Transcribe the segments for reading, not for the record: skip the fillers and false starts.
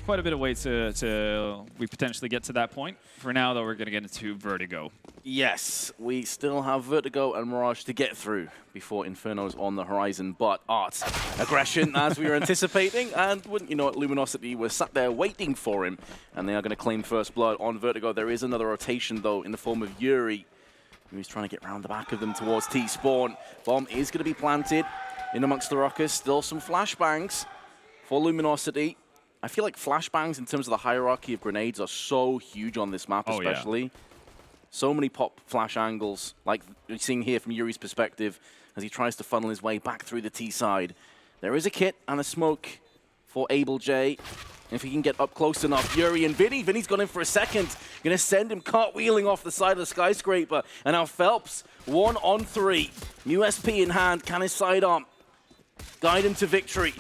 quite a bit of way to we potentially get to that point. For now, though, we're going to get into Vertigo. Yes, we still have Vertigo and Mirage to get through before Inferno's on the horizon, but Art's aggression, as we were anticipating, and wouldn't you know it, Luminosity was sat there waiting for him, and they are going to claim first blood on Vertigo. There is another rotation, though, in the form of Yuri, who's trying to get around the back of them towards T-spawn. Bomb is going to be planted in amongst the ruckus. Still some flashbangs for Luminosity. I feel like flashbangs in terms of the hierarchy of grenades are so huge on this map, especially. Yeah. So many pop flash angles, like you're seeing here from Yuri's perspective, as he tries to funnel his way back through the T side. There is a kit and a smoke for Able J. If he can get up close enough, Yuri and Vinny. Vinny's gone in for a second. Gonna send him cartwheeling off the side of the skyscraper. And now Phelps, 1 on 3. USP in hand, can his sidearm guide him to victory?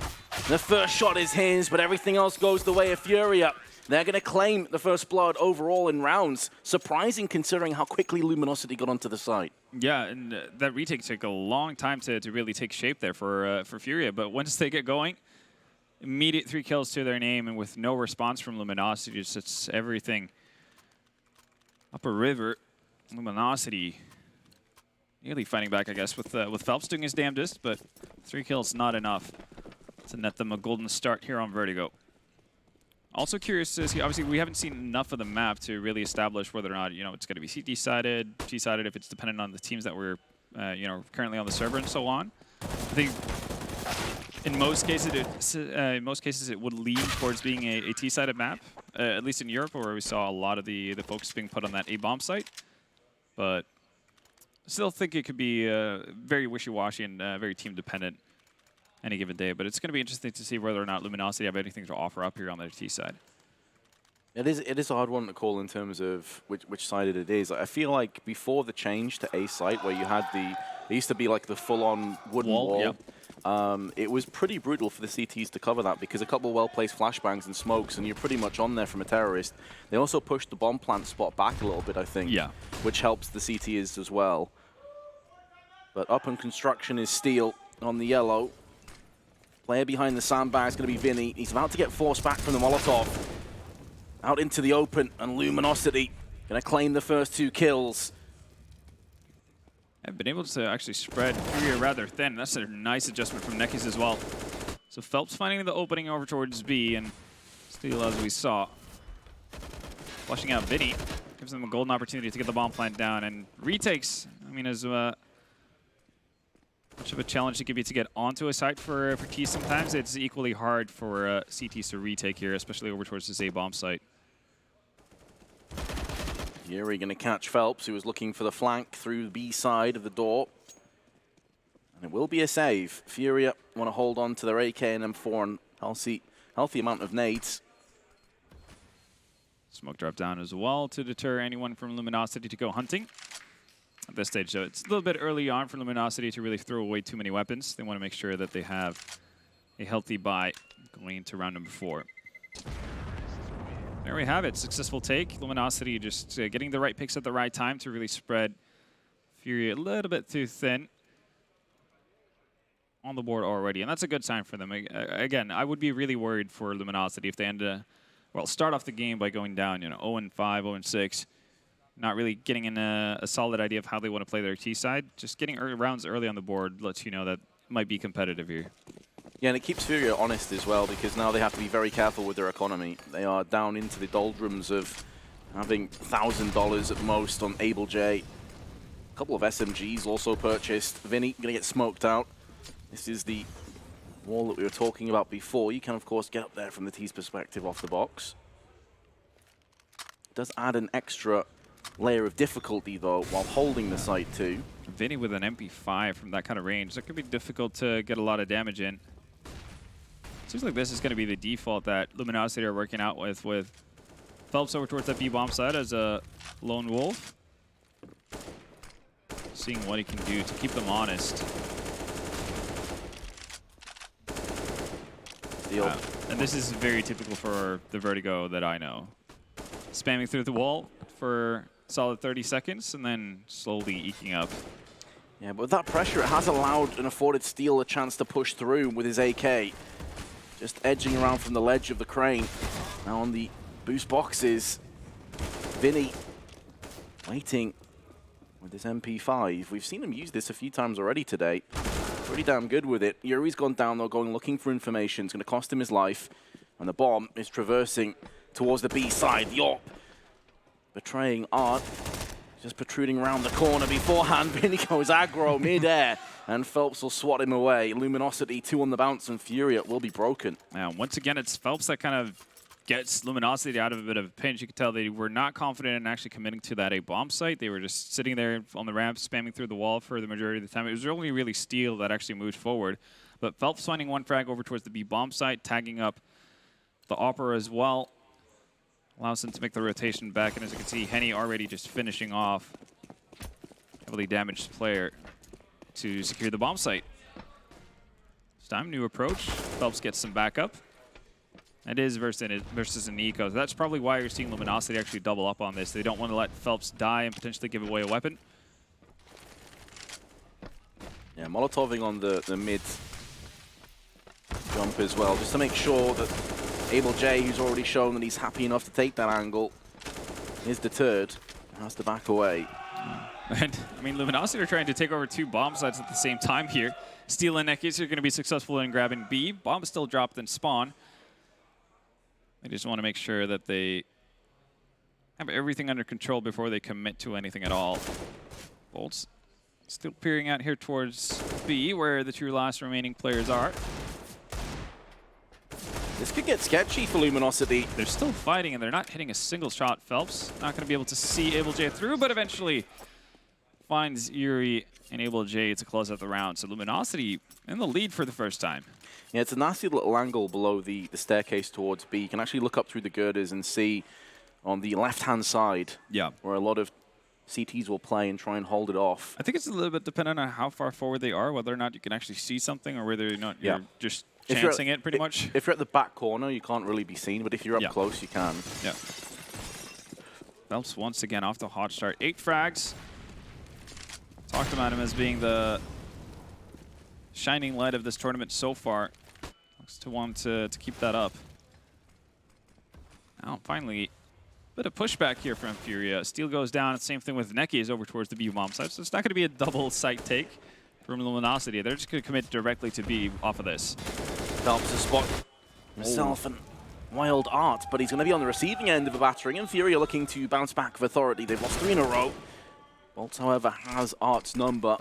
The first shot is his, but everything else goes the way of FURIA. They're going to claim the first blood overall in rounds. Surprising considering how quickly Luminosity got onto the site. Yeah, and that retake took a long time to really take shape there for FURIA. But once they get going, immediate 3 kills to their name, and with no response from Luminosity, it's everything. Upper river, Luminosity nearly fighting back, I guess, with Phelps doing his damnedest, but 3 kills not enough to net them a golden start here on Vertigo. Also curious to see, obviously we haven't seen enough of the map to really establish whether or not, you know, it's going to be CT-sided, T-sided, if it's dependent on the teams that we're, you know, currently on the server and so on. I think in most cases it would lean towards being a T-sided map, at least in Europe, where we saw a lot of the focus being put on that A-bomb site. But I still think it could be very wishy-washy and very team-dependent any given day, but it's going to be interesting to see whether or not Luminosity have anything to offer up here on their T side. It is a hard one to call in terms of which side it is. I feel like before the change to A site, where you had there used to be like the full-on wooden wall. Yep. It was pretty brutal for the CTs to cover that because a couple of well-placed flashbangs and smokes, and you're pretty much on there from a terrorist. They also pushed the bomb plant spot back a little bit, I think, which helps the CTs as well. But up in construction is Steel on the yellow. Player behind the sandbag is going to be Vinny. He's about to get forced back from the Molotov. Out into the open, and Luminosity going to claim the first 2 kills. I've been able to actually spread FURIA rather thin. That's a nice adjustment from Nekis as well. So Phelps finding the opening over towards B, and Steel, as we saw, flushing out Vinny. Gives them a golden opportunity to get the bomb plant down, and retakes, I mean, as much of a challenge it could be to get onto a site for T sometimes. It's equally hard for CTs to retake here, especially over towards this A-bomb site. Yuri going to catch Phelps, who was looking for the flank through the B side of the door. And it will be a save. FURIA want to hold on to their AK and M4 and healthy amount of nades. Smoke drop down as well to deter anyone from Luminosity to go hunting. At this stage, though, it's a little bit early on for Luminosity to really throw away too many weapons. They want to make sure that they have a healthy buy going into round number 4. There we have it. Successful take. Luminosity just getting the right picks at the right time to really spread FURIA a little bit too thin on the board already. And that's a good sign for them. Again, I would be really worried for Luminosity if they end start off the game by going down, you know, 0-5, 0-6. Not really getting in a solid idea of how they want to play their T side. Just getting rounds early on the board lets you know that might be competitive here. Yeah, and it keeps FURIA honest as well, because now they have to be very careful with their economy. They are down into the doldrums of having $1,000 at most on Able J. A couple of SMGs also purchased. Vinny going to get smoked out. This is the wall that we were talking about before. You can, of course, get up there from the T's perspective off the box. It does add an extra layer of difficulty, though, while holding the site, too. Vinny with an MP5 from that kind of range, that could be difficult to get a lot of damage in. Seems like this is going to be the default that Luminosity are working out with Phelps over towards that B-bomb side as a lone wolf. Seeing what he can do to keep them honest. And this is very typical for the Vertigo that I know. Spamming through the wall for a solid 30 seconds and then slowly eking up. Yeah, but with that pressure, it has allowed and afforded Steel a chance to push through with his AK. just edging around from the ledge of the crane. Now on the boost boxes, Vinny waiting with his MP5. We've seen him use this a few times already today. Pretty damn good with it. Yuri's gone down though, going looking for information. It's going to cost him his life. And the bomb is traversing towards the B side. The AWP betraying Art. Just protruding around the corner beforehand. Vinny goes aggro mid-air, and Phelps will swat him away. Luminosity 2 on the bounce, and FURIA will be broken. Now, once again, it's Phelps that kind of gets Luminosity out of a bit of a pinch. You can tell they were not confident in actually committing to that A bomb site. They were just sitting there on the ramp, spamming through the wall for the majority of the time. It was only really Steel that actually moved forward. But Phelps finding one frag over towards the B bomb site, tagging up the Opera as well. Allows them to make the rotation back, and as you can see, Henny already just finishing off heavily damaged player to secure the bomb site. This time, new approach. Phelps gets some backup. It is versus an eco. So that's probably why you're seeing Luminosity actually double up on this. They don't want to let Phelps die and potentially give away a weapon. Yeah, Molotoving on the mid jump as well, just to make sure that Able J, who's already shown that he's happy enough to take that angle, is deterred and has to back away. And, I mean, Luminosity are trying to take over 2 bomb sites at the same time here. Steel and Nekis are going to be successful in grabbing B. Bomb is still dropped in spawn. They just want to make sure that they have everything under control before they commit to anything at all. Bolts still peering out here towards B, where the 2 last remaining players are. This could get sketchy for Luminosity. They're still fighting, and they're not hitting a single shot. Phelps not going to be able to see Able J through, but eventually finds Yuri and Able J to close out the round. So Luminosity in the lead for the first time. Yeah, it's a nasty little angle below the staircase towards B. You can actually look up through the girders and see on the left-hand side where a lot of CTs will play and try and hold it off. I think it's a little bit dependent on how far forward they are, whether or not you can actually see something or whether or not you're just chancing it pretty much. If you're at the back corner, you can't really be seen, but if you're up close, you can. Yeah. Phelps once again off the hot start. 8 frags. Talked about him as being the shining light of this tournament so far. Looks to want to keep that up. Now, finally, a bit of pushback here from FURIA. Steel goes down. Same thing with Neki is over towards the B bomb site. So it's not going to be a double site take from Luminosity. They're just going to commit directly to B off of this. Phelps to spot himself and Wild Art, but he's going to be on the receiving end of a battering, and FURIA looking to bounce back with authority. They've lost 3 in a row. Bolts, however, has Art's number.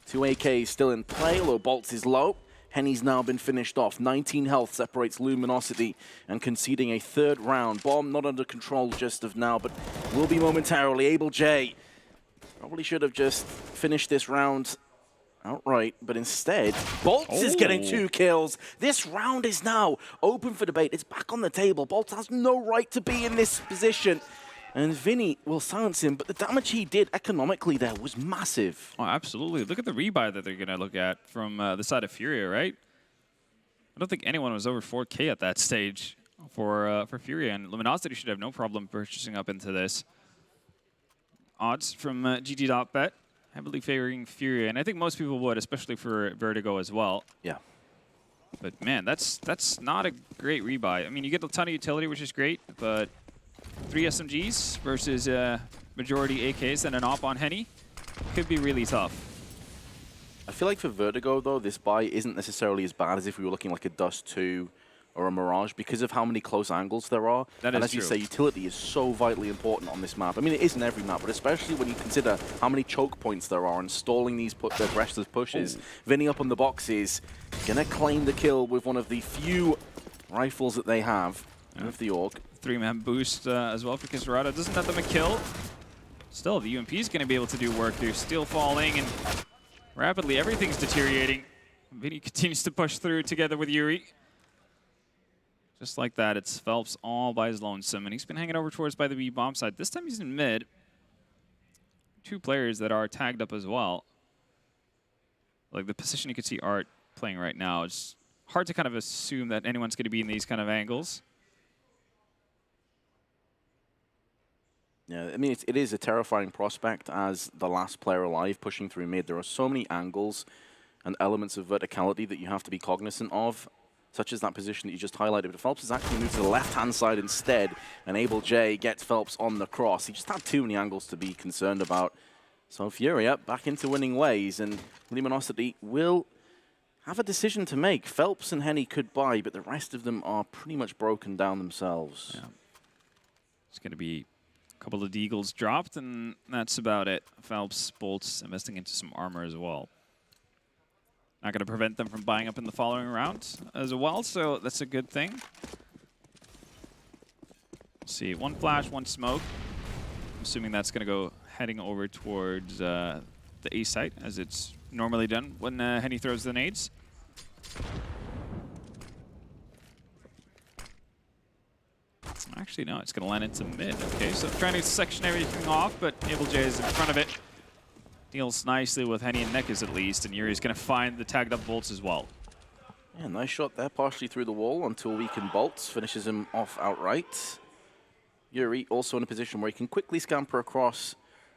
2 AKs still in play, although Bolts is low. Henny's now been finished off. 19 health separates Luminosity and conceding a 3rd round. Bomb not under control just of now, but will be momentarily. Able J probably should have just finished this round outright, but instead, Bolts is getting 2 kills. This round is now open for debate. It's back on the table. Bolts has no right to be in this position. And Vinny will silence him, but the damage he did economically there was massive. Oh, absolutely. Look at the rebuy that they're going to look at from the side of FURIA, right? I don't think anyone was over 4K at that stage for FURIA, and Luminosity should have no problem purchasing up into this. Odds from GG.bet, heavily favoring FURIA, and I think most people would, especially for Vertigo as well. Yeah. But man, that's not a great rebuy. I mean, you get a ton of utility, which is great, but 3 SMGs versus majority AKs and an AWP on Henny could be really tough. I feel like for Vertigo, though, this buy isn't necessarily as bad as if we were looking like a Dust 2 or a Mirage because of how many close angles there are. That and is as you true. say, utility is so vitally important on this map. I mean, it isn't every map, but especially when you consider how many choke points there are and stalling these aggressive pushes. Vinny up on the boxes, gonna claim the kill with one of the few rifles that they have with the AUG. 3-man boost as well for Kisarada. Doesn't net them a kill. Still, the UMP is going to be able to do work. They're still falling, and rapidly everything's deteriorating. Vinny continues to push through together with Yuri. Just like that, it's Phelps all by his lonesome, and he's been hanging over towards by the B bomb side. This time he's in mid. 2 players that are tagged up as well. Like the position you could see Art playing right now, it's hard to kind of assume that anyone's going to be in these kind of angles. Yeah, I mean, it is a terrifying prospect as the last player alive pushing through mid. There are so many angles and elements of verticality that you have to be cognizant of. such as that position that you just highlighted. But Phelps has actually moved to the left-hand side instead, and Abel J gets Phelps on the cross. He just had too many angles to be concerned about. So FURIA back into winning ways, and Luminosity will have a decision to make. Phelps and Henny could buy, but the rest of them are pretty much broken down themselves. Yeah. It's going to be a couple of deagles dropped, and that's about it. Phelps, Bolts investing into some armor as well. Not going to prevent them from buying up in the following round as well, so that's a good thing. Let's see, one flash, one smoke. I'm assuming that's going to go heading over towards the A site, as it's normally done when Henny throws the nades. Actually, no, it's going to land into mid. Okay, so trying to section everything off, but Abel J is in front of it. Deals nicely with Henny and Neckis at least, and Yuri's going to find the tagged up Bolts as well. Yeah, nice shot there, partially through the wall until weakened Bolts finishes him off outright. Yuri also in a position where he can quickly scamper across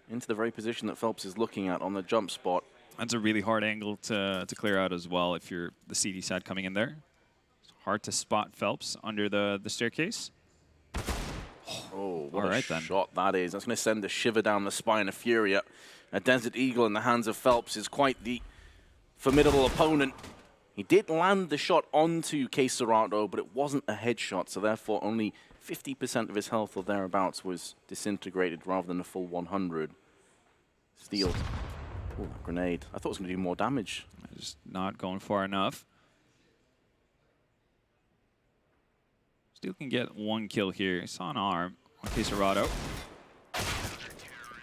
into the very position that Phelps is looking at on the jump spot. That's a really hard angle to clear out as well if you're the CD side coming in there. It's hard to spot Phelps under the staircase. Oh, what a shot that is. That's going to send a shiver down the spine of FURIA. A Desert Eagle in the hands of Phelps is quite the formidable opponent. He did land the shot onto Queserato, but it wasn't a headshot, so therefore only 50% of his health or thereabouts was disintegrated rather than a full 100. Steal. Oh, grenade. I thought it was going to do more damage. Just not going far enough. Steel can get one kill here. He saw an arm on Queserato.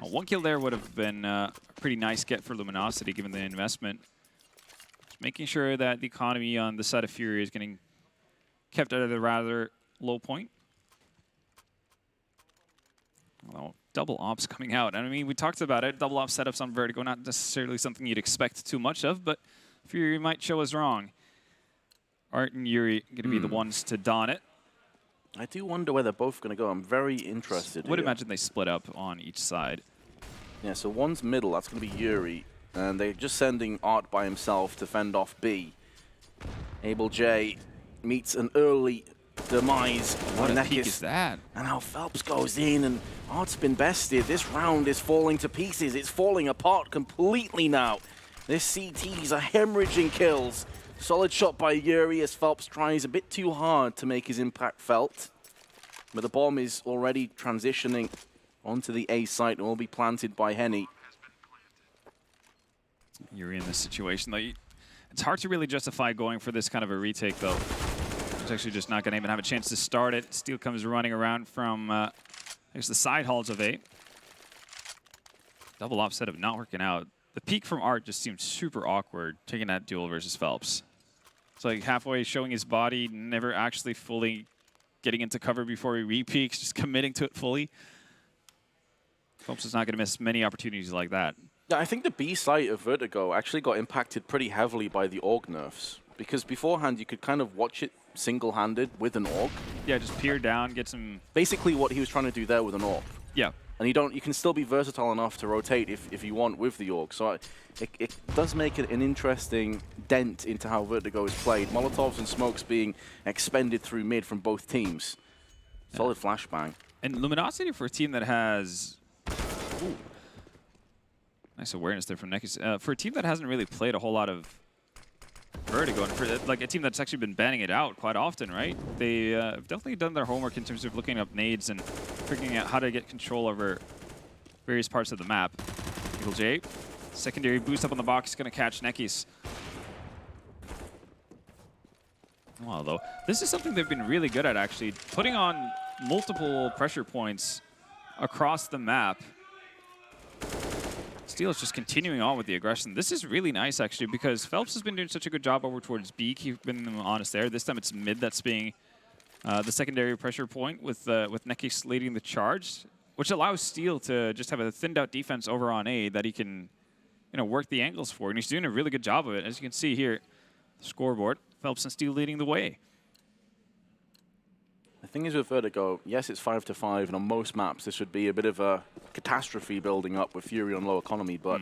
One kill there would have been a pretty nice get for Luminosity given the investment. Just making sure that the economy on the side of FURIA is getting kept at a rather low point. Well, double ops coming out. I mean, we talked about it. Double op setups on Vertigo, not necessarily something you'd expect too much of, but FURIA might show us wrong. Art and Yuri going to be the ones to don it. I do wonder where they're both going to go. I'm very interested. Would imagine they split up on each side. Yeah, so one's middle. That's going to be Yuri. And they're just sending Art by himself to fend off B. Abel J meets an early demise. What a peek is that? And how Phelps goes in, and Art's been bested. This round is falling to pieces. It's falling apart completely now. This CTs are hemorrhaging kills. Solid shot by Yuri as Phelps tries a bit too hard to make his impact felt. But the bomb is already transitioning onto the A site and will be planted by Henny. Yuri in this situation, though. It's hard to really justify going for this kind of a retake, though. It's actually just not going to even have a chance to start it. Steel comes running around from, I guess, the side halls of A. Double op setup not working out. The peek from Art just seemed super awkward, taking that duel versus Phelps. It's like halfway showing his body, never actually fully getting into cover before he re-peaks, just committing to it fully. Phelps is not going to miss many opportunities like that. Yeah, I think the B site of Vertigo actually got impacted pretty heavily by the AUG nerfs. Because beforehand, you could kind of watch it single-handed with an AUG. Yeah, just peer down, get some... Basically what he was trying to do there with an AUG. Yeah. And you can still be versatile enough to rotate if you want with the AUG. So it does make it an interesting dent into how Vertigo is played. Molotovs and smokes being expended through mid from both teams. Solid flashbang. And Luminosity for a team that has... Ooh. Nice awareness there from Neckis. For a team that hasn't really played a whole lot of Vertigo, and for like a team that's actually been banning it out quite often, right? They have definitely done their homework in terms of looking up nades and figuring out how to get control over various parts of the map. Eagle J, secondary boost up on the box, going to catch Neckis. Well, though, this is something they've been really good at, actually, putting on multiple pressure points across the map. Steel is just continuing on with the aggression. This is really nice, actually, because Phelps has been doing such a good job over towards B, keeping them honest there. This time it's mid that's being the secondary pressure point with Neckis leading the charge, which allows Steel to just have a thinned-out defense over on A that he can, work the angles for, and he's doing a really good job of it. As you can see here, the scoreboard, Phelps and Steel leading the way. The thing is with Vertigo, yes, it's 5-5, and on most maps this would be a bit of a catastrophe building up with FURIA on low economy, but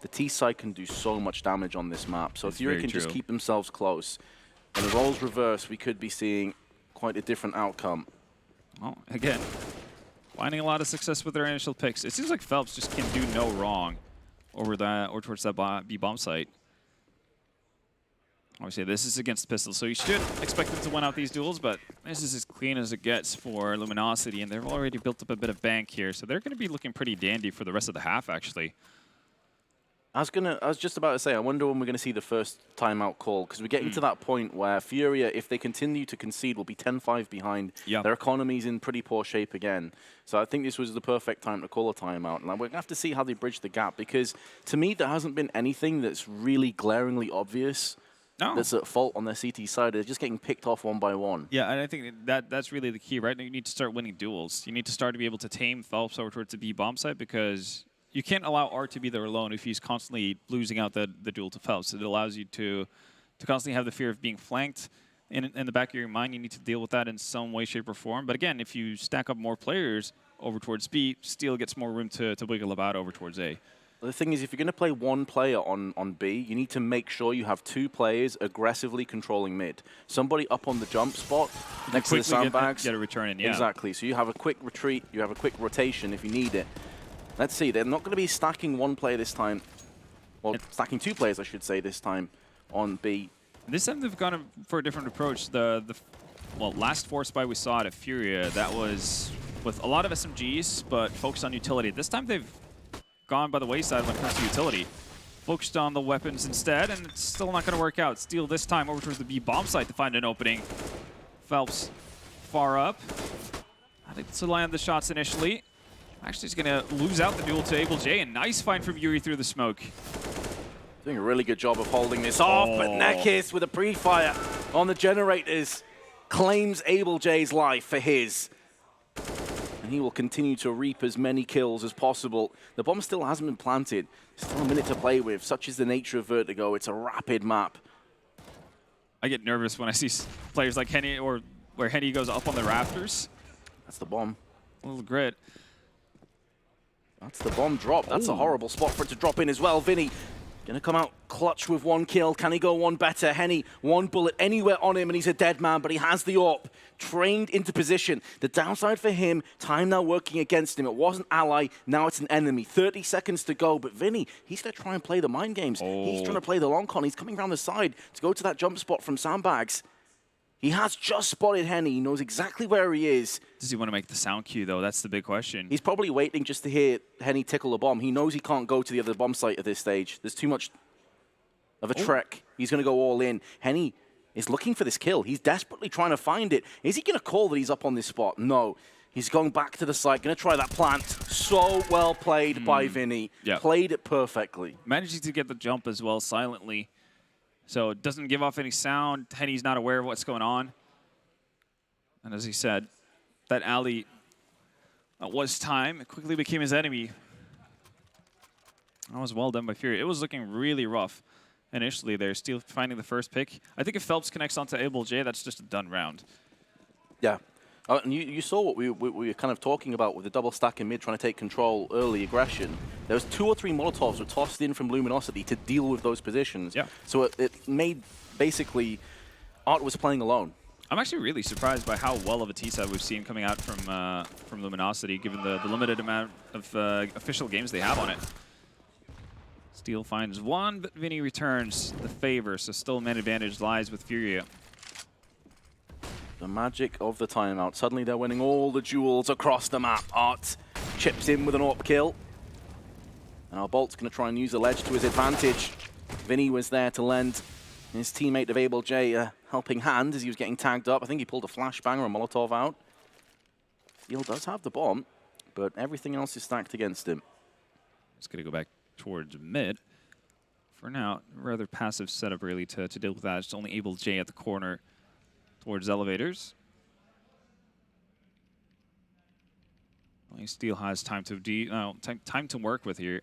the T side can do so much damage on this map. So if FURIA can just keep themselves close, When the roles reverse, we could be seeing quite a different outcome. Well, again, finding a lot of success with their initial picks. It seems like Phelps just can do no wrong over that or towards that B bomb site. Obviously, this is against Pistol, so you should expect them to win out these duels, but this is as clean as it gets for Luminosity, and they've already built up a bit of bank here, so they're going to be looking pretty dandy for the rest of the half, actually. I was just about to say, I wonder when we're going to see the first timeout call, because we're getting to that point where FURIA, if they continue to concede, will be 10-5 behind. Yeah. Their economy's in pretty poor shape again. So I think this was the perfect time to call a timeout. And we're going to have to see how they bridge the gap, because to me, there hasn't been anything that's really glaringly obvious that's at fault on their CT side. They're just getting picked off one by one. Yeah, and I think that's really the key, right? You need to start winning duels. You need to start to be able to tame Phelps over towards the B bomb site, because you can't allow Art to be there alone if he's constantly losing out the duel to Phelps. It allows you to constantly have the fear of being flanked in the back of your mind. You need to deal with that in some way, shape, or form. But again, if you stack up more players over towards B, Steel gets more room to wiggle about over towards A. The thing is, if you're going to play one player on B, you need to make sure you have two players aggressively controlling mid. Somebody up on the jump spot next to the sandbags. Get a return in, yeah. Exactly. So you have a quick retreat, you have a quick rotation if you need it. Let's see, they're not going to be stacking one player this time, or stacking two players, I should say, this time on B. This time they've gone for a different approach. The last force buy we saw at FURIA, that was with a lot of SMGs, but focused on utility. This time they've gone by the wayside when it comes to utility. Focused on the weapons instead, and it's still not going to work out. Steel this time over towards the B bomb site to find an opening. Phelps far up. I think to land the shots initially. Actually, he's going to lose out the duel to Able J. A nice find from Yuri through the smoke. Doing a really good job of holding this off, but Nekis with a pre-fire on the generators claims Able J's life for his. And he will continue to reap as many kills as possible. The bomb still hasn't been planted. Still a minute to play with. Such is the nature of Vertigo. It's a rapid map. I get nervous when I see players like Henny, or where Henny goes up on the rafters. That's the bomb. A little grit. That's the bomb drop. That's a horrible spot for it to drop in as well. Vinny gonna come out clutch with one kill. Can he go one better? Henny, one bullet anywhere on him and he's a dead man, but he has the AWP. Trained into position. The downside for him, time now working against him. It wasn't ally, now it's an enemy. 30 seconds to go, but Vinny, he's gonna try and play the mind games. He's trying to play the long con. He's coming around the side to go to that jump spot from sandbags. He has just spotted Henny. He knows exactly where he is. Does he want to make the sound cue, though? That's the big question. He's probably waiting just to hear Henny tickle a bomb. He knows he can't go to the other bomb site at this stage. There's too much of a trek. He's going to go all in. Henny is looking for this kill. He's desperately trying to find it. Is he going to call that he's up on this spot? No. He's going back to the site, going to try that plant. So well played by Vinny. Yeah. Played it perfectly. Managing to get the jump as well silently. So it doesn't give off any sound. Henny's not aware of what's going on. And as he said, that alley was time. It quickly became his enemy. That was well done by FURIA. It was looking really rough initially there. Steel finding the first pick. I think if Phelps connects onto Able J, that's just a done round. Yeah. And you saw what we were kind of talking about with the double stack in mid trying to take control, early aggression. There was 2 or 3 Molotovs were tossed in from Luminosity to deal with those positions. Yeah. So it made, basically, Art was playing alone. I'm actually really surprised by how well of a T-side we've seen coming out from Luminosity, given the limited amount of official games they have on it. Steel finds one, but Vinny returns the favor, so still man advantage lies with FURIA. The magic of the timeout. Suddenly they're winning all the duels across the map. Art chips in with an AWP kill. Now Bolt's going to try and use the ledge to his advantage. Vinny was there to lend his teammate of Able J a helping hand as he was getting tagged up. I think he pulled a flashbang or a Molotov out. Steel does have the bomb, but everything else is stacked against him. It's going to go back towards mid. For now, rather passive setup really to deal with that. It's only Able J at the corner towards elevators. Steel has time to time to work with here.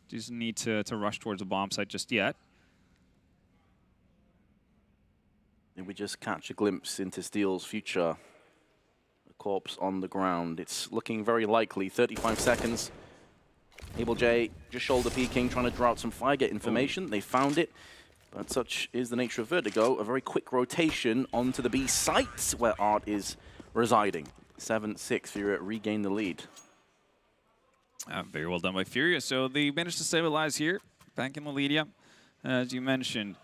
Doesn't need to rush towards a bomb site just yet. And we just catch a glimpse into Steel's future. A corpse on the ground. It's looking very likely. 35 seconds. Able J just shoulder peeking, trying to draw out some Firegate information. They found it. But such is the nature of Vertigo, a very quick rotation onto the B site where Art is residing. 7-6, FURIA regain the lead. Very well done by FURIA. So they managed to stabilize here, back in the lead, as you mentioned.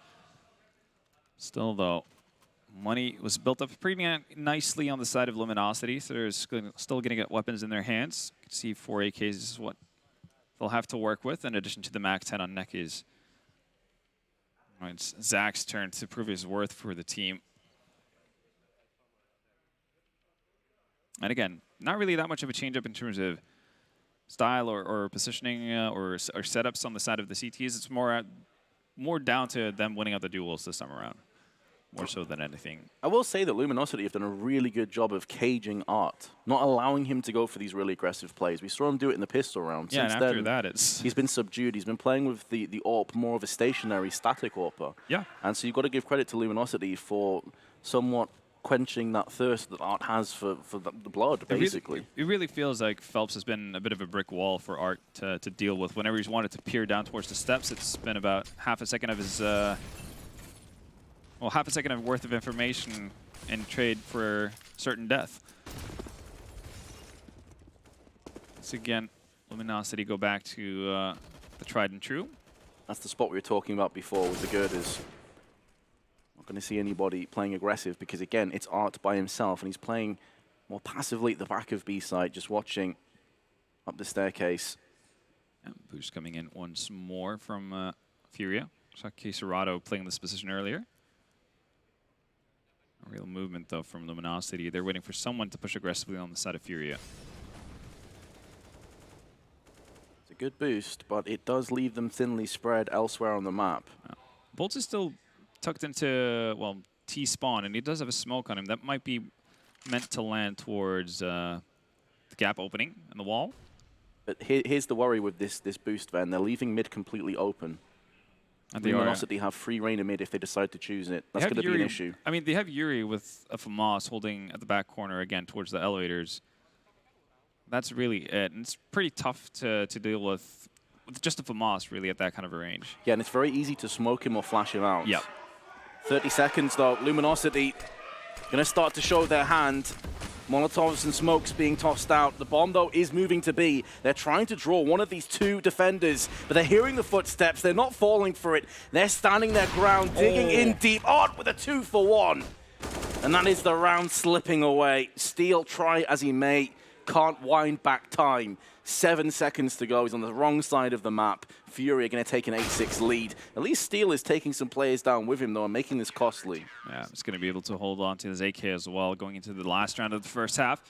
Still, though, money was built up pretty nicely on the side of Luminosity, so they're still going to get weapons in their hands. You can see 4 AKs is what they'll have to work with, in addition to the MAC-10 on Neckies. It's Zach's turn to prove his worth for the team. And again, not really that much of a change-up in terms of style or positioning or setups on the side of the CTs. It's more down to them winning out the duels this time around, more so than anything. I will say that Luminosity have done a really good job of caging Art, not allowing him to go for these really aggressive plays. We saw him do it in the pistol round. Yeah, Since and after then, that, he's been subdued. He's been playing with the AWP, more of a stationary, static AWPer. Yeah. And so you've got to give credit to Luminosity for somewhat quenching that thirst that Art has for the blood, basically. It really feels like Phelps has been a bit of a brick wall for Art to deal with. Whenever he's wanted to peer down towards the steps, it's been about half a second of his... well, half a second of worth of information in trade for certain death. So again, Luminosity go back to the tried and true. That's the spot we were talking about before with the girders. Not going to see anybody playing aggressive because, again, it's Art by himself, and he's playing more passively at the back of B side, just watching up the staircase. And boost coming in once more from FURIA. Saw Caserato playing this position earlier. A real movement, though, from Luminosity. They're waiting for someone to push aggressively on the side of FURIA. It's a good boost, but it does leave them thinly spread elsewhere on the map. Bolts is still tucked into, well, T-spawn, and he does have a smoke on him. That might be meant to land towards the gap opening in the wall. But here's the worry with this boost, Van. They're leaving mid completely open. And Luminosity have free reign of mid if they decide to choose it. That's going to be an issue. I mean, they have Yuri with a FAMAS holding at the back corner again towards the elevators. That's really it. And it's pretty tough to deal with just a FAMAS really at that kind of a range. Yeah, and it's very easy to smoke him or flash him out. Yep. 30 seconds, though. Luminosity going to start to show their hand. Molotovs and smokes being tossed out. The bomb, though, is moving to B. They're trying to draw one of these two defenders, but they're hearing the footsteps. They're not falling for it. They're standing their ground, digging in deep. Art with a 2-for-1. And that is the round slipping away. Steel, try as he may, can't wind back time. 7 seconds to go. He's on the wrong side of the map. FURIA going to take an 8-6 lead. At least Steel is taking some players down with him, though, and making this costly. Yeah, he's going to be able to hold on to his AK as well going into the last round of the first half.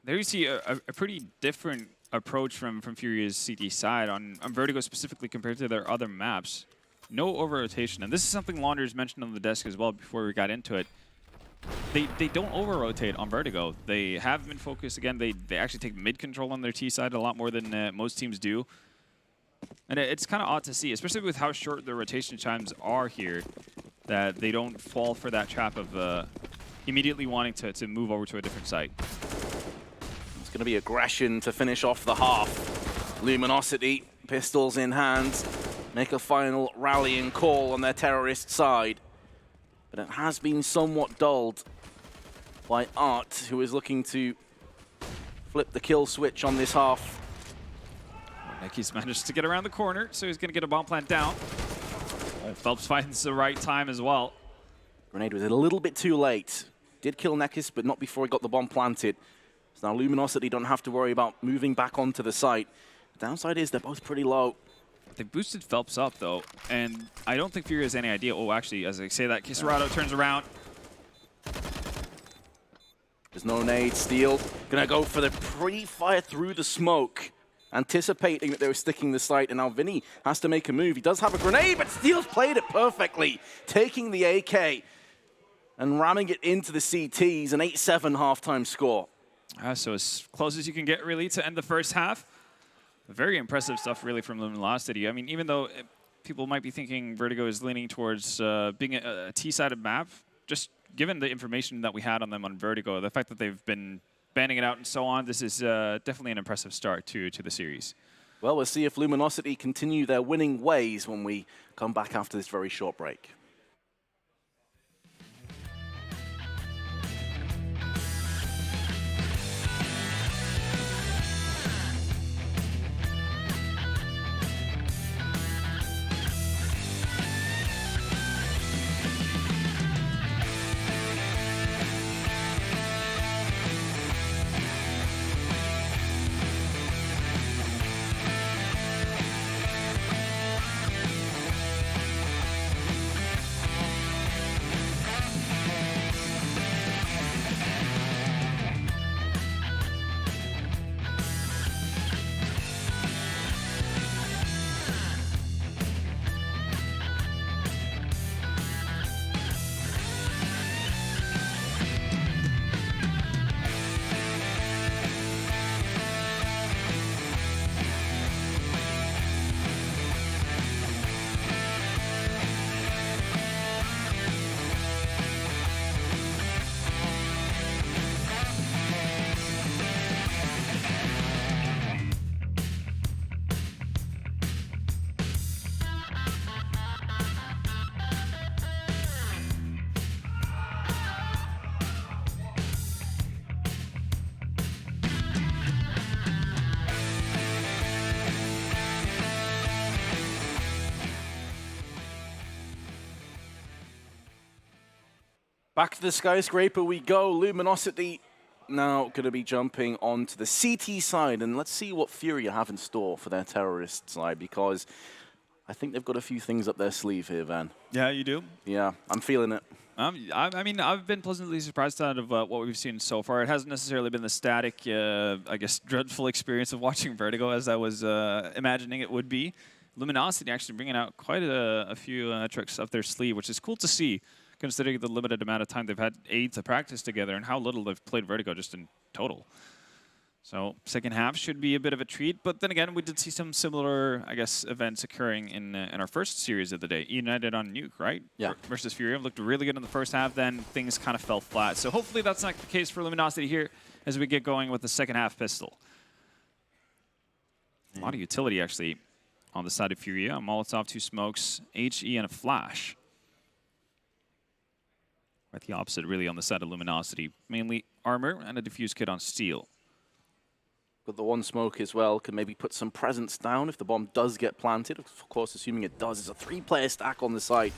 There you see a pretty different approach from FURIA's CT side on Vertigo specifically compared to their other maps. No over-rotation. And this is something Launders mentioned on the desk as well before we got into it. They don't over-rotate on Vertigo. They have been focused. Again, they actually take mid-control on their T side a lot more than most teams do. And it's kind of odd to see, especially with how short the rotation times are here, that they don't fall for that trap of immediately wanting to move over to a different site. It's going to be aggression to finish off the half. Luminosity, pistols in hand, make a final rallying call on their terrorist side. But it has been somewhat dulled by Art, who is looking to flip the kill switch on this half. Neckies managed to get around the corner, so he's going to get a bomb plant down. Oh, Phelps finds the right time as well. Grenade was a little bit too late. Did kill Neckies, but not before he got the bomb planted. So now Luminosity don't have to worry about moving back onto the site. The downside is they're both pretty low. They boosted Phelps up, though, and I don't think FURIA has any idea. Oh, actually, as I say that, Caserato turns around. There's no nade. Steel gonna go for the pre-fire through the smoke, anticipating that they were sticking the site, and now Vinny has to make a move. He does have a grenade, but Steel's played it perfectly, taking the AK and ramming it into the CTs, an 8-7 halftime score. So as close as you can get, really, to end the first half. Very impressive stuff, really, from Luminosity. I mean, even though people might be thinking Vertigo is leaning towards being a T-sided map, just given the information that we had on them on Vertigo, the fact that they've been banning it out and so on, this is definitely an impressive start to the series. Well, we'll see if Luminosity continue their winning ways when we come back after this very short break. Back to the skyscraper we go. Luminosity now going to be jumping onto the CT side, and let's see what FURIA have in store for their terrorist side, because I think they've got a few things up their sleeve here, Van. Yeah, you do? Yeah, I'm feeling it. I mean, I've been pleasantly surprised out of what we've seen so far. It hasn't necessarily been the static, I guess, dreadful experience of watching Vertigo as I was imagining it would be. Luminosity actually bringing out quite a few tricks up their sleeve, which is cool to see, considering the limited amount of time they've had to practice together and how little they've played Vertigo just in total. So second half should be a bit of a treat, but then again, we did see some similar, I guess, events occurring in our first series of the day. United on Nuke, right? Yeah. Versus FURIA. Looked really good in the first half, then things kind of fell flat. So hopefully that's not the case for Luminosity here as we get going with the second half pistol. A lot of utility, actually, on the side of FURIA. A Molotov, 2 smokes, HE, and a flash. Right, the opposite, really, on the side of Luminosity. Mainly armor and a diffuse kit on steel. Got the 1 smoke as well, can maybe put some presence down if the bomb does get planted. Of course, assuming it does. It's a 3-player stack on the site.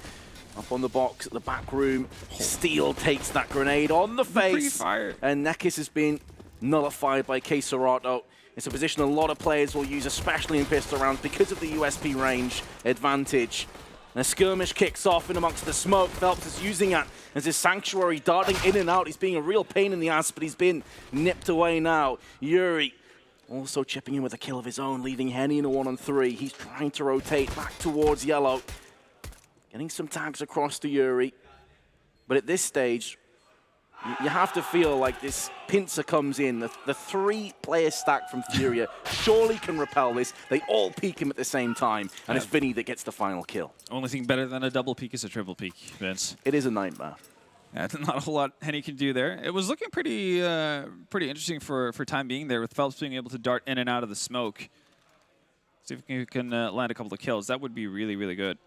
Up on the box at the back room. Steel takes that grenade on the face. And Nekis has been nullified by Queserato. It's a position a lot of players will use, especially in pistol rounds, because of the USP range advantage. And a skirmish kicks off in amongst the smoke. Phelps is using that as his sanctuary, darting in and out. He's being a real pain in the ass, but he's been nipped away now. Yuri also chipping in with a kill of his own, leaving Henny in a 1-on-3. He's trying to rotate back towards yellow. Getting some tags across to Yuri. But at this stage, you have to feel like this pincer comes in. The 3-player stack from FURIA surely can repel this. They all peek him at the same time, and it's Vinny that gets the final kill. Only thing better than a double peek is a triple peek, Vince. It is a nightmare. Yeah, not a whole lot Henny can do there. It was looking pretty interesting for time being there, with Phelps being able to dart in and out of the smoke. See if he can land a couple of kills. That would be really, really good.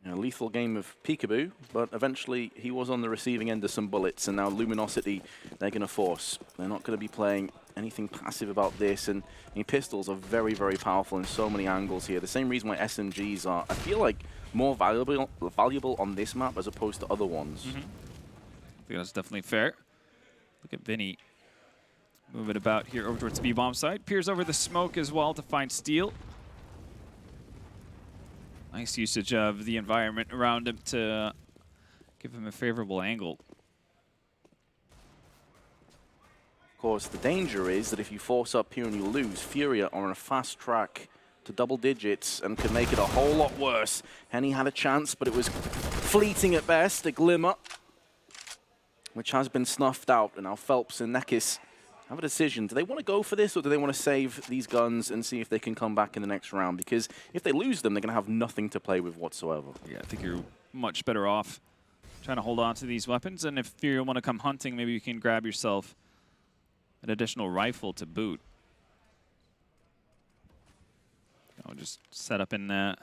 A lethal game of peekaboo, but eventually he was on the receiving end of some bullets, and now Luminosity, they're going to force. They're not going to be playing anything passive about this, and pistols are very, very powerful in so many angles here. The same reason why SMGs are, I feel like, more valuable on this map as opposed to other ones. I think that's definitely fair. Look at Vinny moving about here over towards the B-bomb side. Peers over the smoke as well to find Steel. Nice usage of the environment around him to give him a favorable angle. Of course, the danger is that if you force up here and you lose, FURIA are on a fast track to double digits and could make it a whole lot worse. Henny had a chance, but it was fleeting at best, a glimmer, which has been snuffed out. And now Phelps and Nekis have a decision. Do they want to go for this, or do they want to save these guns and see if they can come back in the next round? Because if they lose them, they're going to have nothing to play with whatsoever. Yeah, I think you're much better off trying to hold on to these weapons. And if you want to come hunting, maybe you can grab yourself an additional rifle to boot. So just set up in the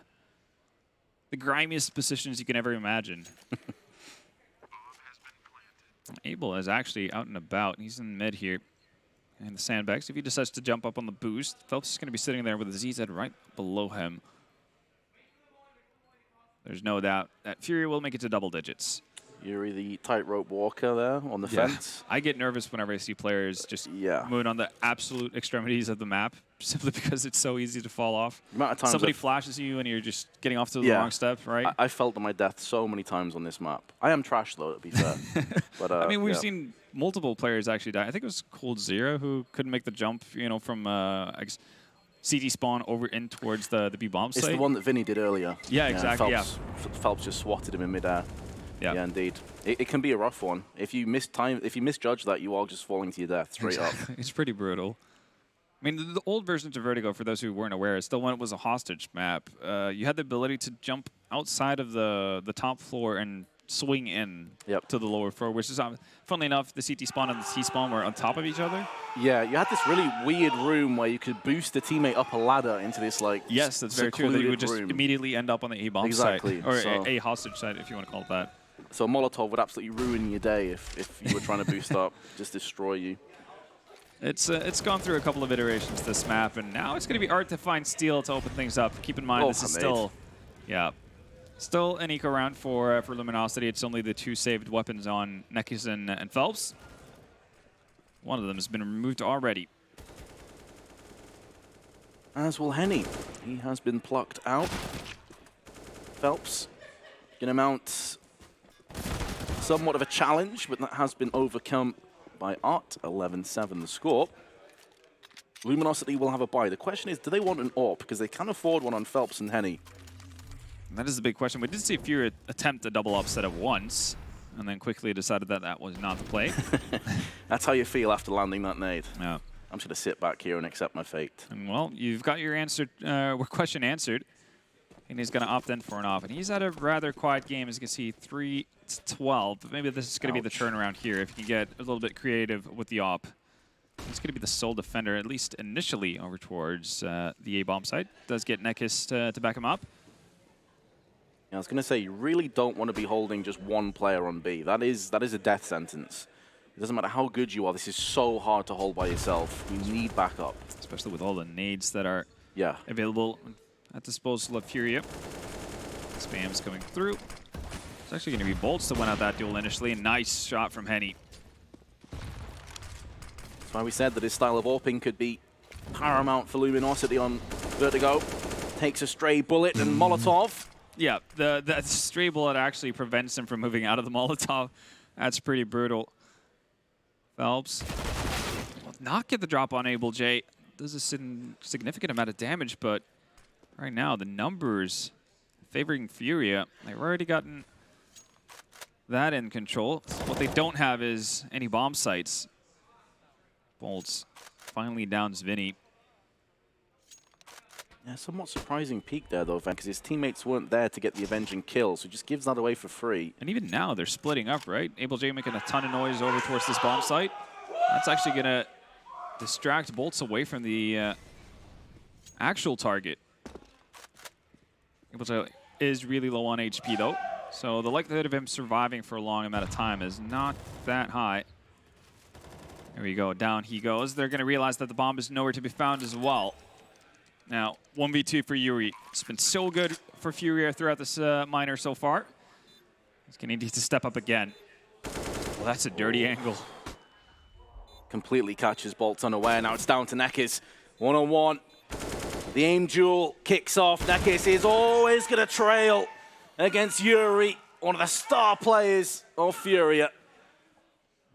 grimiest positions you can ever imagine. Abel is actually out and about. He's in mid here in the sandbags. If he decides to jump up on the boost, Phelps is going to be sitting there with his ZZ right below him. There's no doubt that FURIA will make it to double digits. Yuri, the tightrope walker there on the fence. I get nervous whenever I see players just moving on the absolute extremities of the map, simply because it's so easy to fall off. Somebody flashes you and you're just getting off to the wrong step, right? I fell to my death so many times on this map. I am trash, though, to be fair. But, I mean, we've seen multiple players actually die. I think it was Cold Zero who couldn't make the jump, you know, from CT spawn over in towards the B-bomb site. It's the one that Vinny did earlier. Yeah, exactly. Phelps just swatted him in midair. Yeah, indeed. It can be a rough one. If you misjudge that, you are just falling to your death straight up. It's pretty brutal. I mean, the old versions of Vertigo, for those who weren't aware, still when it was a hostage map, you had the ability to jump outside of the top floor and swing in to the lower floor, which is, funnily enough, the CT spawn and the C spawn were on top of each other. Yeah, you had this really weird room where you could boost a teammate up a ladder into this, like, yes, that's very true. That you would just immediately end up on the A-bomb site. Or so a hostage site, if you want to call it that. So Molotov would absolutely ruin your day if you were trying to boost up, just destroy you. It's gone through a couple of iterations, this map, and now it's going to be hard to find steel to open things up. Keep in mind, this is still an eco round for Luminosity. It's only the 2 saved weapons on Nekis and Phelps. One of them has been removed already. As will Henny. He has been plucked out. Phelps going to mount somewhat of a challenge, but that has been overcome by Art. 11-7 the score. Luminosity will have a buy. The question is, do they want an AWP? Because they can afford one on Phelps and Henny. That is the big question. We did see FURIA attempt a double upset at once, and then quickly decided that that was not the play. That's how you feel after landing that nade. Yeah. I'm just going to sit back here and accept my fate. And well, you've got your question answered. And he's going to opt in for an off. And he's had a rather quiet game, as you can see, 3-12. But maybe this is going to be the turnaround here if you can get a little bit creative with the op. He's going to be the sole defender, at least initially, over towards the A-bomb side. Does get Nekis to back him up. Yeah, I was going to say, you really don't want to be holding just one player on B. That is a death sentence. It doesn't matter how good you are. This is so hard to hold by yourself. You need backup. Especially with all the nades that are available at disposal of FURIA. Spam's coming through. It's actually going to be Bolts to win out that duel initially. Nice shot from Henny. That's why we said that his style of AWPing could be paramount for Luminosity on Vertigo. Takes a stray bullet and Molotov. Yeah, that stray bullet actually prevents him from moving out of the Molotov. That's pretty brutal. Phelps will not get the drop on Abel J. Does a significant amount of damage, but right now the numbers favoring FURIA. They've already gotten that in control. What they don't have is any bomb sites. Bolts finally downs Vinny. Yeah, somewhat surprising peak there, though, because his teammates weren't there to get the avenging kill, so he just gives that away for free. And even now, they're splitting up, right? Abel J making a ton of noise over towards this bomb site. That's actually going to distract Bolts away from the actual target. Abel J is really low on HP, though, so the likelihood of him surviving for a long amount of time is not that high. There we go. Down he goes. They're going to realize that the bomb is nowhere to be found as well. Now, 1v2 for Yuri. It's been so good for FURIA throughout this minor so far. He's going to need to step up again. Well, that's a dirty angle. Completely catches Bolts unaware. Now it's down to Nekis. One-on-one. The aim duel kicks off. Nekis is always going to trail against Yuri, one of the star players of FURIA.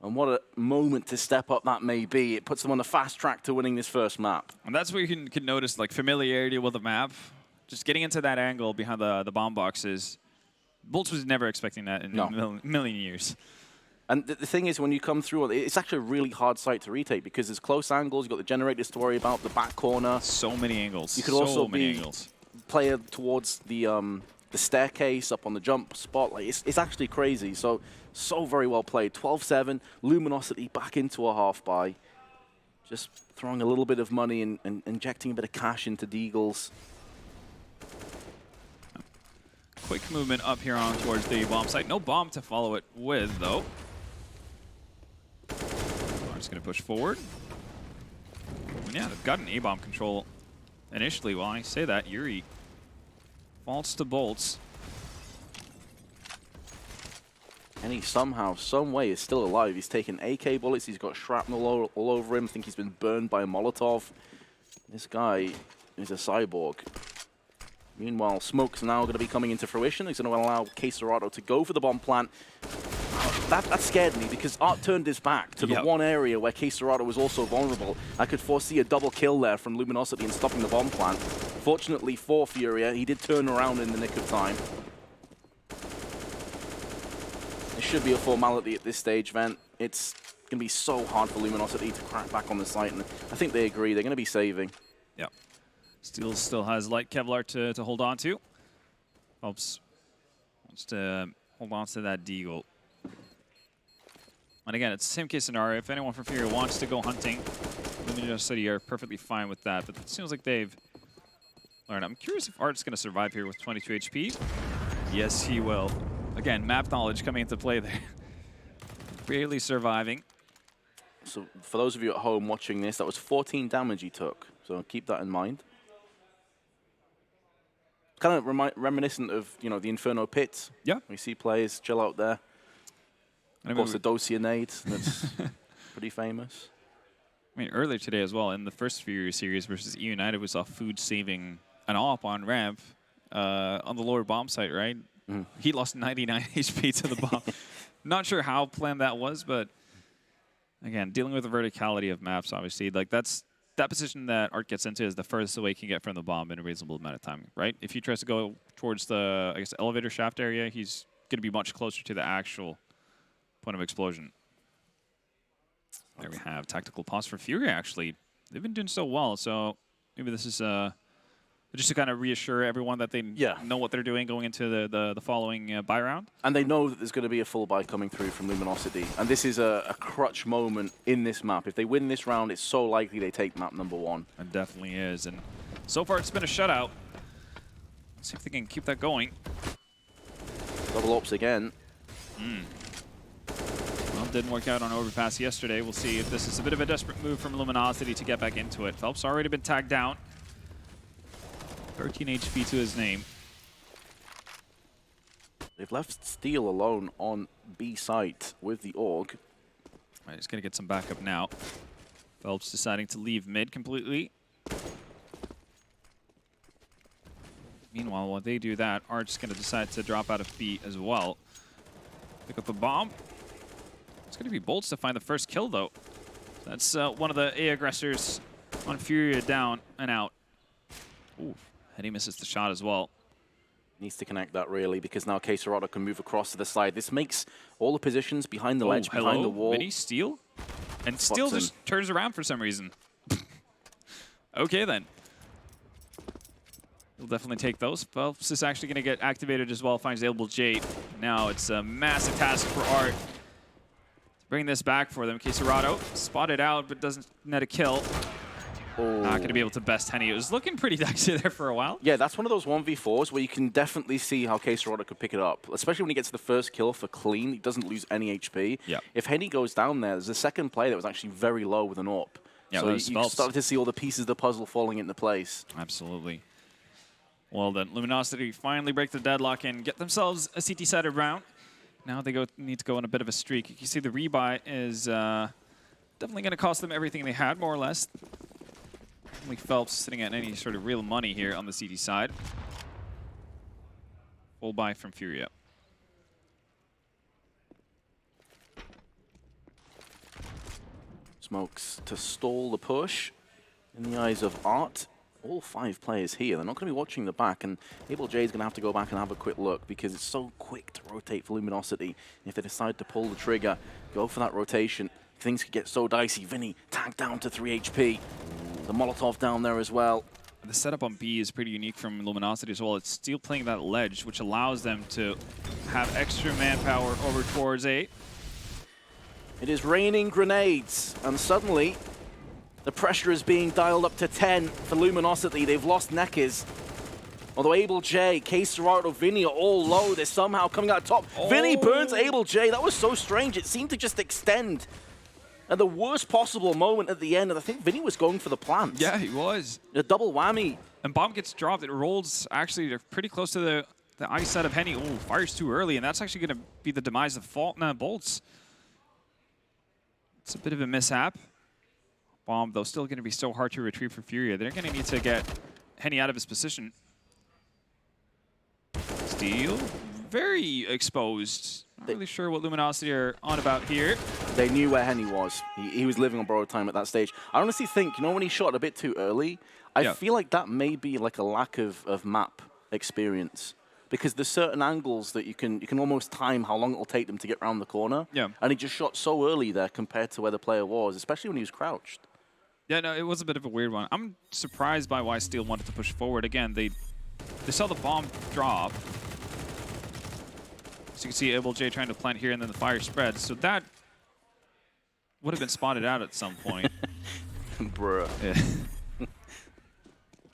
And what a moment to step up that may be. It puts them on the fast track to winning this first map. And that's where you can notice like familiarity with the map. Just getting into that angle behind the bomb boxes. Bolts was never expecting that in a million years. And the thing is, when you come through, it's actually a really hard site to retake because there's close angles. You've got the generators to worry about, the back corner. So many angles. You could also be player towards the staircase up on the jump spot. Like it's actually crazy. So very well played. 12-7. Luminosity back into a half buy. Just throwing a little bit of money and injecting a bit of cash into Deagles. Quick movement up here on towards the bomb site. No bomb to follow it with, though. Just going to push forward. And yeah, they've got an A-bomb control initially. While I say that, Yuri faults to bolts. And he somehow, some way, is still alive. He's taken AK bullets. He's got shrapnel all over him. I think he's been burned by a Molotov. This guy is a cyborg. Meanwhile, smoke's now going to be coming into fruition. He's going to allow Caserado to go for the bomb plant. That scared me because Art turned his back to the one area where Caserado was also vulnerable. I could foresee a double kill there from Luminosity in stopping the bomb plant. Fortunately for Furia, he did turn around in the nick of time. It should be a formality at this stage, Vent. It's going to be so hard for Luminosity to crack back on the site, and I think they agree. They're going to be saving. Yep. Steel still has light Kevlar to hold on to. Wants to hold on to that deagle. And again, it's the same case scenario. If anyone from Furia wants to go hunting, Luminosity are perfectly fine with that. But it seems like they've learned. I'm curious if Art's going to survive here with 22 HP. Yes, he will. Again, map knowledge coming into play there. Barely surviving. So for those of you at home watching this, that was 14 damage he took. So keep that in mind. Kind of reminiscent of, you know, the Inferno pits. Yeah. We see players chill out there. Of course, the Dosia nade, that's pretty famous. I mean, earlier today as well, in the first Furia series versus E United, we saw Food saving an AWP on ramp on the lower bomb site, right? Mm. He lost 99 HP to the bomb. Not sure how planned that was, but again, dealing with the verticality of maps, obviously, like that position that Art gets into is the furthest away he can get from the bomb in a reasonable amount of time, right? If he tries to go towards the, I guess, elevator shaft area, he's going to be much closer to the actual point of explosion. There we have tactical pause for Furia, actually. They've been doing so well, so maybe this is just to kind of reassure everyone that they know what they're doing going into the following buy round. And they know that there's going to be a full buy coming through from Luminosity. And this is a crutch moment in this map. If they win this round, it's so likely they take map number 1. It definitely is. And so far, it's been a shutout. Let's see if they can keep that going. Double ops again. Well, didn't work out on overpass yesterday. We'll see if this is a bit of a desperate move from Luminosity to get back into it. Phelps already been tagged down. 13 HP to his name. They've left Steel alone on B site with the AUG. Right, he's going to get some backup now. Phelps deciding to leave mid completely. Meanwhile, while they do that, Art's going to decide to drop out of B as well. Pick up the bomb. It's going to be Bolts to find the first kill, though. That's one of the A aggressors on Furia down and out. Ooh, and he misses the shot as well. Needs to connect that, really, because now Caserado can move across to the side. This makes all the positions behind the ledge, behind the wall. Mini Steel? And Steel just turns around for some reason. Okay, then. He'll definitely take those. Phelps is actually going to get activated as well, finds available Jade. Now it's a massive task for Art to bring this back for them. Caserado spotted out, but doesn't net a kill. Not going to be able to best Henny. It was looking pretty dicey there for a while. Yeah, that's one of those 1v4s where you can definitely see how Caserado could pick it up, especially when he gets the first kill for clean. He doesn't lose any HP. Yep. If Henny goes down there, there's a second player that was actually very low with an AWP. Yeah, so you started to see all the pieces of the puzzle falling into place. Absolutely. Well then, Luminosity finally break the deadlock and get themselves a CT-sided round. Now they need to go on a bit of a streak. You can see the rebuy is definitely going to cost them everything they had, more or less. Only Phelps sitting at any sort of real money here on the CT side. Full buy from Furia. Smokes to stall the push in the eyes of Art. All 5 players here. They're not going to be watching the back, and Able J is going to have to go back and have a quick look because it's so quick to rotate for Luminosity. If they decide to pull the trigger, go for that rotation, things could get so dicey. Vinny tagged down to 3 HP. The Molotov down there as well. The setup on B is pretty unique from Luminosity as well. It's still playing that ledge, which allows them to have extra manpower over towards A. It is raining grenades, and suddenly the pressure is being dialed up to 10 for Luminosity. They've lost Neckers. Although Able J, K-Serato, Vinny are all low. They're somehow coming out top. Vinny burns Able J. That was so strange. It seemed to just extend at the worst possible moment at the end. And I think Vinny was going for the plant. Yeah, he was. A double whammy. And bomb gets dropped. It rolls actually pretty close to the ice side of Henny. Oh, fires too early, and that's actually going to be the demise of Bolts. It's a bit of a mishap. Bomb, though, still going to be so hard to retrieve for FURIA. They're going to need to get Henny out of his position. Steal, very exposed. Not really sure what Luminosity are on about here. They knew where Henny was. He was living on borrowed time at that stage. I honestly think, you know, when he shot a bit too early, I feel like that may be like a lack of map experience. Because there's certain angles that you can almost time how long it'll take them to get around the corner. Yeah. And he just shot so early there compared to where the player was, especially when he was crouched. Yeah, no, it was a bit of a weird one. I'm surprised by why Steel wanted to push forward. Again, they saw the bomb drop. So you can see Able J trying to plant here, and then the fire spreads. So that would have been spotted out at some point. Bruh. Yeah.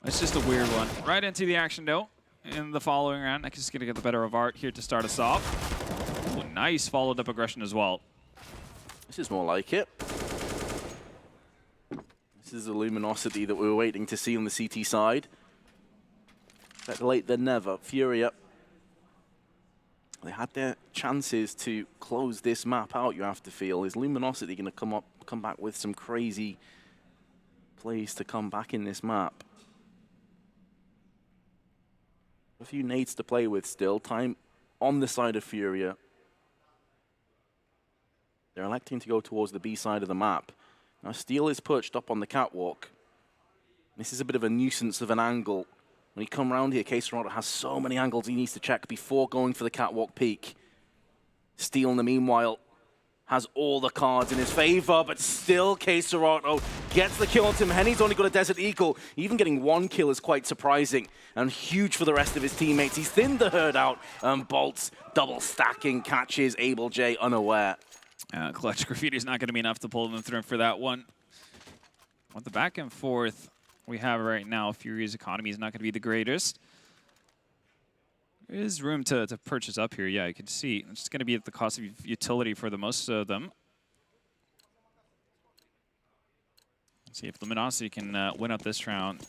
It's just a weird one. Right into the action, though. In the following round, Neck is going to get the better of Art here to start us off. Ooh, nice followed up aggression as well. This is more like it. This is the Luminosity that we were waiting to see on the CT side. Better late than never. FURIA. They had their chances to close this map out, you have to feel. Is Luminosity going to come back with some crazy plays to come back in this map? A few nades to play with still. Time on the side of FURIA. They're electing to go towards the B side of the map. Now Steel is perched up on the catwalk. This is a bit of a nuisance of an angle. When you come around here, K-Serato has so many angles he needs to check before going for the catwalk peak. Steel, in the meanwhile, has all the cards in his favor, but still K-Serato gets the kill on him. Henny's only got a Desert Eagle. Even getting one kill is quite surprising and huge for the rest of his teammates. He's thinned the herd out. Bolts double stacking, catches Able J unaware. Clutch Graffiti is not going to be enough to pull them through for that one. With the back and forth we have right now, FURIA's economy is not going to be the greatest. There is room to purchase up here. Yeah, you can see. It's going to be at the cost of utility for the most of them. Let's see if Luminosity can win up this round.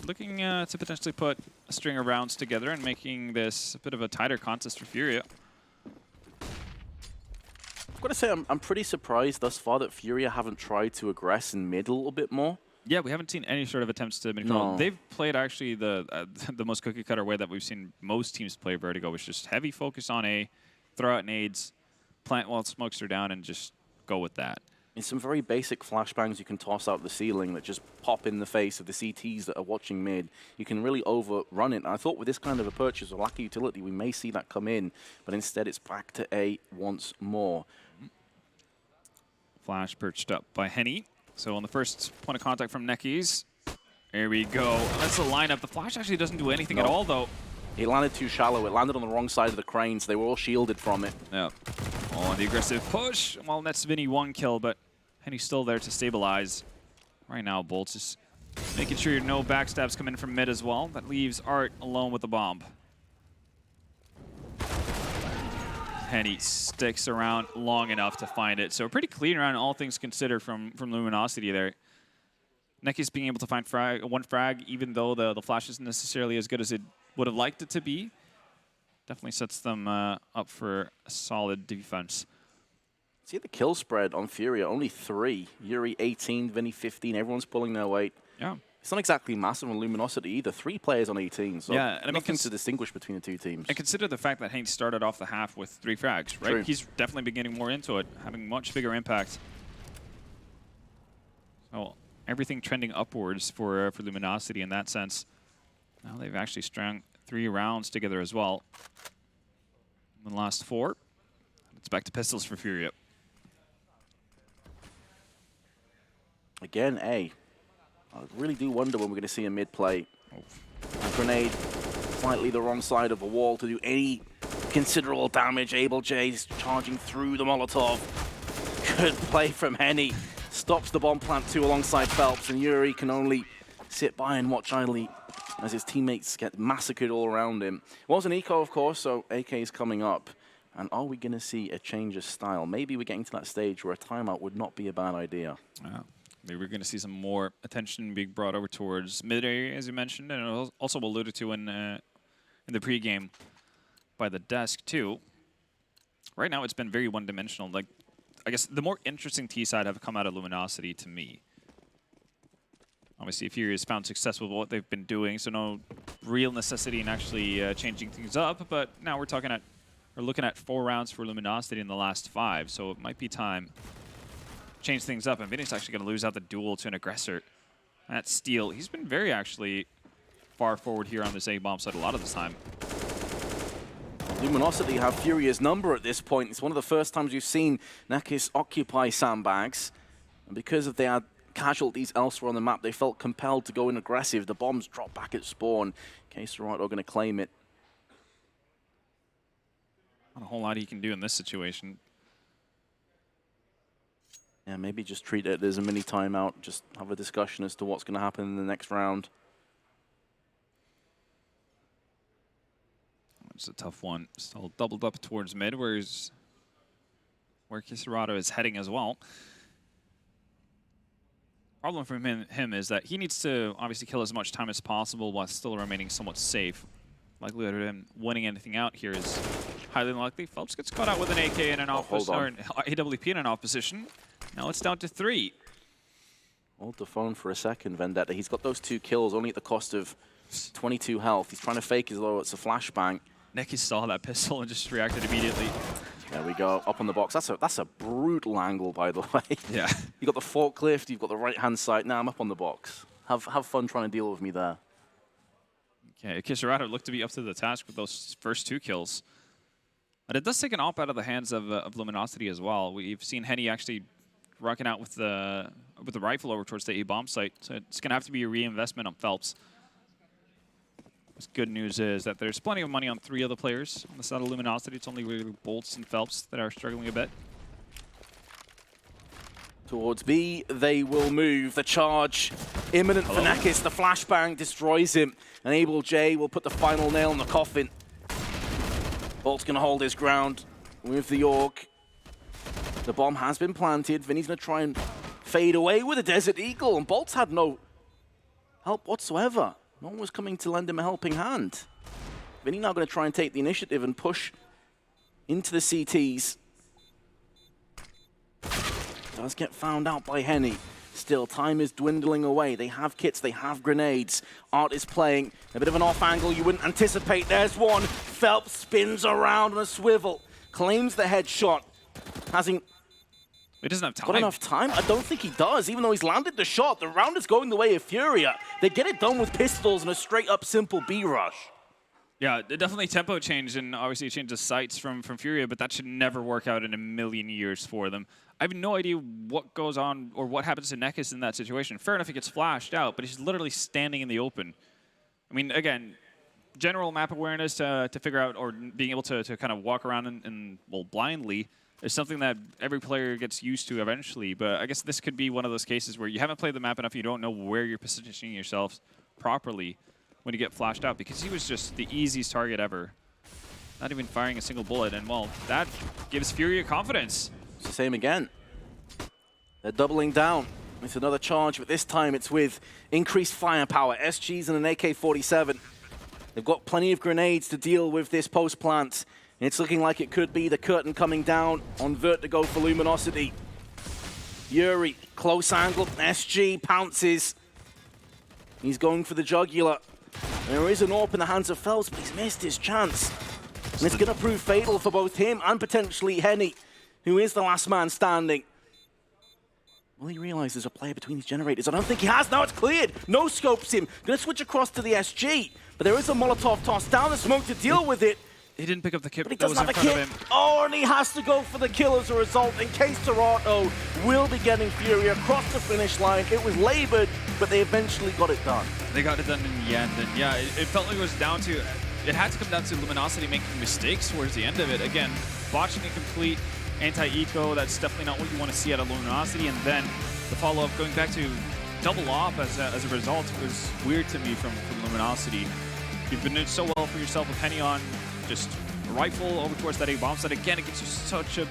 Looking to potentially put a string of rounds together and making this a bit of a tighter contest for FURIA. I've got to say, I'm pretty surprised thus far that FURIA haven't tried to aggress in mid a little bit more. Yeah, we haven't seen any sort of attempts to mid-control. No. They've played actually the most cookie-cutter way that we've seen most teams play Vertigo, which is just heavy focus on A, throw out nades, plant while smokes are down, and just go with that. In some very basic flashbangs you can toss out the ceiling that just pop in the face of the CTs that are watching mid. You can really overrun it. And I thought with this kind of a purchase or lack of utility, we may see that come in, but instead it's back to A once more. Flash perched up by Henny. So on the first point of contact from Neckies, here we go. That's the lineup. The flash actually doesn't do anything at all, though. It landed too shallow. It landed on the wrong side of the crane, so they were all shielded from it. Yeah. Oh, the aggressive push. Well, that's Vinny one kill, but Henny's still there to stabilize. Right now, Bolts is making sure no backstabs come in from mid as well. That leaves Art alone with the bomb. Henny sticks around long enough to find it. So a pretty clean round, all things considered, from Luminosity there. Neckies being able to find one frag, even though the flash isn't necessarily as good as it would have liked it to be. Definitely sets them up for a solid defense. See the kill spread on FURIA, only 3. Yuri 18, Vinny 15, everyone's pulling their weight. Yeah. It's not exactly massive on Luminosity either. 3 players on 18, so yeah, and nothing to distinguish between the two teams. And consider the fact that Hank started off the half with 3 frags, right? True. He's definitely been getting more into it, having much bigger impact. So everything trending upwards for Luminosity in that sense. Now they've actually strung 3 rounds together as well. In the last 4, it's back to pistols for FURIA. Again, A. I really do wonder when we're going to see a mid-play. A grenade slightly the wrong side of a wall to do any considerable damage. Able J's charging through the Molotov. Good play from Henny. Stops the bomb plant 2 alongside Phelps, and Yuri can only sit by and watch idly as his teammates get massacred all around him. It was an eco, of course, so AK is coming up. And are we going to see a change of style? Maybe we're getting to that stage where a timeout would not be a bad idea. Maybe we're going to see some more attention being brought over towards mid area, as you mentioned, and also alluded to in the pregame by the desk too. Right now, it's been very one-dimensional. Like, I guess the more interesting T side have come out of Luminosity to me. Obviously, FURIA has found success with what they've been doing, so no real necessity in actually changing things up. But now we're looking at 4 rounds for Luminosity in the last 5, so it might be time to change things up. And Vinny's actually going to lose out the duel to an aggressor. That Steel, he's been very actually far forward here on this A-bomb side a lot of the time. Luminosity have FURIA's number at this point. It's one of the first times you've seen Nekis occupy sandbags. And because of they had casualties elsewhere on the map, they felt compelled to go in aggressive. The bombs drop back at spawn. Serato going to claim it. Not a whole lot he can do in this situation. Yeah, maybe just treat it as a mini timeout. Just have a discussion as to what's going to happen in the next round. It's a tough one. Still doubled up towards mid, where Serato is heading as well. Problem for him is that he needs to obviously kill as much time as possible while still remaining somewhat safe. Likelihood of him winning anything out here is highly unlikely. Phelps gets caught out with an AK in an off position, or an AWP in an off position. Now it's down to 3. Hold the phone for a second, Vendetta. He's got those 2 kills only at the cost of 22 health. He's trying to fake as though it's a flashbang. Nekis saw that pistol and just reacted immediately. There we go, up on the box. That's a brutal angle, by the way. Yeah. You got the forklift, you've got the right-hand side. Now I'm up on the box. Have fun trying to deal with me there. Okay, Serato looked to be up to the task with those first 2 kills. But it does take an op out of the hands of Luminosity as well. We've seen Henny actually rocking out with the rifle over towards the A-bomb site. So it's going to have to be a reinvestment on Phelps. Good news is that there's plenty of money on 3 other players on the side of Luminosity. It's only really Bolts and Phelps that are struggling a bit. Towards B, they will move. The charge imminent for Nekis. The flashbang destroys him. And Abel J will put the final nail in the coffin. Bolt's going to hold his ground with the Orc. The bomb has been planted. Vinny's going to try and fade away with a Desert Eagle. And Bolt's had no help whatsoever. No one was coming to lend him a helping hand. Vinny now going to try and take the initiative and push into the CTs. Does get found out by Henny. Still, time is dwindling away. They have kits, they have grenades. Art is playing a bit of an off angle you wouldn't anticipate. There's one. Phelps spins around on a swivel. Claims the headshot. Hasn't He doesn't have time. got enough time? I don't think he does, even though he's landed the shot. The round is going the way of FURIA. They get it done with pistols and a straight-up simple B-rush. Yeah, definitely tempo change, and obviously change the sights from FURIA, but that should never work out in a million years for them. I have no idea what goes on or what happens to Nekis in that situation. Fair enough, he gets flashed out, but he's literally standing in the open. I mean, again, general map awareness to figure out, or being able to kind of walk around and well, blindly, is something that every player gets used to eventually. But I guess this could be one of those cases where you haven't played the map enough, you don't know where you're positioning yourself properly when you get flashed out, because he was just the easiest target ever. Not even firing a single bullet, and well, that gives FURIA confidence. It's the same again. They're doubling down. It's another charge, but this time it's with increased firepower. SGs and an AK-47. They've got plenty of grenades to deal with this post plant. And it's looking like it could be the curtain coming down on Vertigo for Luminosity. Yuri, close angle. SG pounces. He's going for the jugular. There is an AWP in the hands of Phelps, but he's missed his chance. And it's going to prove fatal for both him and potentially Henny, who is the last man standing. Will he realize there's a player between these generators? I don't think he has. Now it's cleared. No scopes him. Going to switch across to the SG. But there is a Molotov toss down the smoke to deal with it. He didn't pick up the kit But he that was doesn't in have a front kit. of him. Oh, and he has to go for the kill as a result. In case Serato will be getting FURIA across the finish line. It was labored, but they eventually got it done. They got it done in the end, and yeah, it felt like it was down to, it had to come down to Luminosity making mistakes towards the end of it. Again, botching a complete anti-eco, that's definitely not what you want to see out of Luminosity, and then the follow-up, going back to double off as a result was weird to me from Luminosity. You've been doing so well for yourself with Penny on, just a rifle over towards that A bomb site. Again, it gives you such a